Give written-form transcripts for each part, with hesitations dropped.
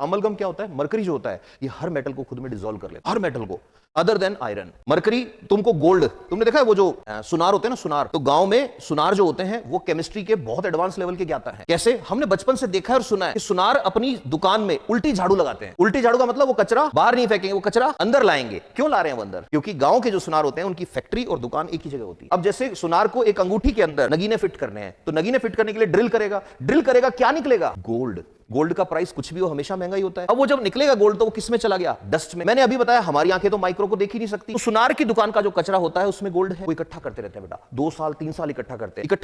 Amalgam क्या होता है? मरकरी जो होता है ये हर मेटल को खुद में डिसॉल्व कर लेता है, हर मेटल को, अदर देन आयरन। मरकरी तुमको गोल्ड, तुमने देखा है वो जो सुनार होते हैं ना, सुनार, तो गांव में सुनार जो होते हैं वो केमिस्ट्री के बहुत एडवांस लेवल के ज्ञाता हैं। कैसे? हमने बचपन से देखा है और सुना है कि सुनार अपनी दुकान में उल्टी झाड़ू लगाते हैं। उल्टी झाड़ू का मतलब वो कचरा बाहर नहीं फेंकेंगे, वो कचरा अंदर लाएंगे। क्यों ला रहे हैं वो अंदर? क्योंकि गांव के जो सुनार होते हैं उनकी फैक्ट्री और दुकान एक ही जगह होती है। अब जैसे सुनार को एक अंगूठी के अंदर नगीने फिट करने हैं, तो नगीने फिट करने के लिए ड्रिल करेगा, क्या निकलेगा? गोल्ड। गोल्ड का प्राइस कुछ भी हो हमेशा महंगा ही होता है। अब वो जब निकलेगा गोल्ड तो वो किस में चला गया? डस्ट में। मैंने अभी बताया हमारी आंखें तो माइक्रो को देख ही नहीं सकती। तो सुनार की दुकान का जो कचरा होता है उसमें गोल्ड है, वो इकट्ठा करते रहते हैं बेटा, 2 साल 3 साल इकट्ठा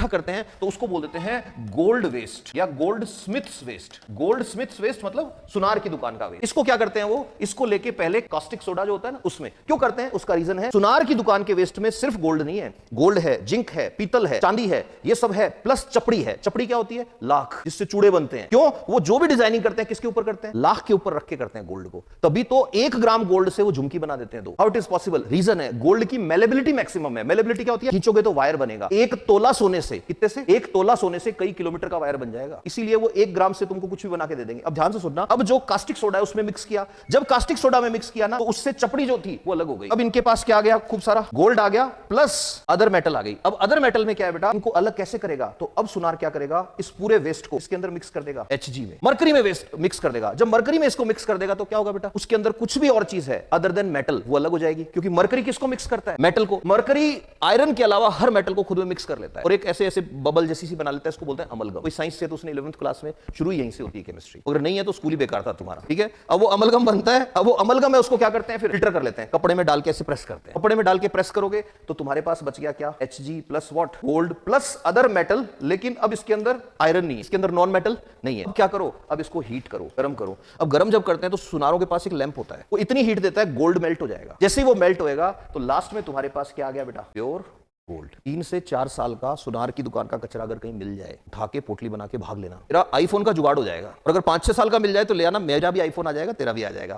करते हैं तो उसको बोल देते हैं गोल्ड वेस्ट या goldsmiths waste. Goldsmiths waste मतलब सुनार की दुकान का वेस्ट। इसको क्या करते हैं वो, इसको लेके पहले कास्टिक सोडा जो होता है ना उसमें, क्यों करते हैं उसका रीजन है सुनार की दुकान के वेस्ट में सिर्फ गोल्ड नहीं है, गोल्ड है, जिंक है, पीतल है, चांदी है, ये सब है, प्लस चपड़ी है। चपड़ी क्या होती है? लाख, जिससे चूड़े बनते हैं। क्यों? वो जो भी डिजाइनिंग करते हैं किसके ऊपर करते हैं? लाख के ऊपर रख के करते हैं गोल्ड को। तभी तो 1 ग्राम गोल्ड से वो झुमकी बना देते हैं 2। How it is possible? Reason है गोल्ड की मेलेबिलिटी मैक्सिमम है। मेलेबिलिटी क्या होती है? खींचोगे तो वायर बनेगा। 1 तोला सोने से, कितने से? 1 तोला सोने से कई किलोमीटर का वायर बन जाएगा। इसीलिए वो 1 ग्राम से तुमको कुछ भी बना के दे देंगे। अब ध्यान से सुनना, अब जो कास्टिक सोडा है उसमें मिक्स किया, जब कास्टिक सोडा में मिक्स किया ना तो उससे चपड़ी जो थी वो अलग हो गई। अब इनके पास क्या आ गया? खूब सारा गोल्ड आ गया प्लस अदर मेटल आ गई। अब अदर मेटल में क्या है बेटा? इनको अलग कैसे करेगा? तो अब सुनार क्या करेगा? इस पूरे वेस्ट को इसके अंदर मिक्स कर देगा, Hg में, मरकरी में वेस्ट मिक्स कर देगा। जब मरकरी में इसको मिक्स कर देगा तो क्या होगा बेटा? उसके अंदर कुछ भी और चीज है अदर देन मेटल वो अलग हो जाएगी, क्योंकि मरकरी किसको मिक्स करता है? मेटल को। मरकरी आयरन के अलावा हर मेटल को खुद में मिक्स कर लेता है और एक ऐसे ऐसे बबल जैसी सी बना लेता है, इसको बोलते हैं अमलगम। कोई साइंस से तो उसने 11th क्लास में शुरू यहीं से होती है केमिस्ट्री, अगर नहीं है तो स्कूल ही बेकार था तुम्हारा, ठीक है। अब वो अमलगम बनता है, अब वो अमलगम है उसको क्या करते हैं? फिर फिल्टर कर लेते हैं, कपड़े में डाल के ऐसे प्रेस करते हैं। कपड़े में डाल के प्रेस करोगे तो तुम्हारे पास बच गया क्या? Hg plus what? Gold plus other metal. लेकिन अब इसके अंदर आयरन नहीं है, इसके अंदर नॉन मेटल नहीं है। अब क्या करो? अब इसको हीट करो, गर्म करो। अब गर्म जब करते हैं तो सुनारों के पास एक लैंप होता है, वो इतनी हीट देता है गोल्ड मेल्ट हो जाएगा। जैसे ही वो मेल्ट होएगा तो लास्ट में तुम्हारे पास क्या आ गया बेटा? Pure gold. 3 से 4 साल का सुनार की दुकान का कचरा अगर कहीं मिल जाए, उठा के पोटली बना के भाग लेना, तेरा आईफोन का जुगाड़ हो जाएगा। और अगर 5-6 साल का मिल जाए तो ले आना, मेरा भी आईफोन आ जाएगा, तेरा भी आ जाएगा।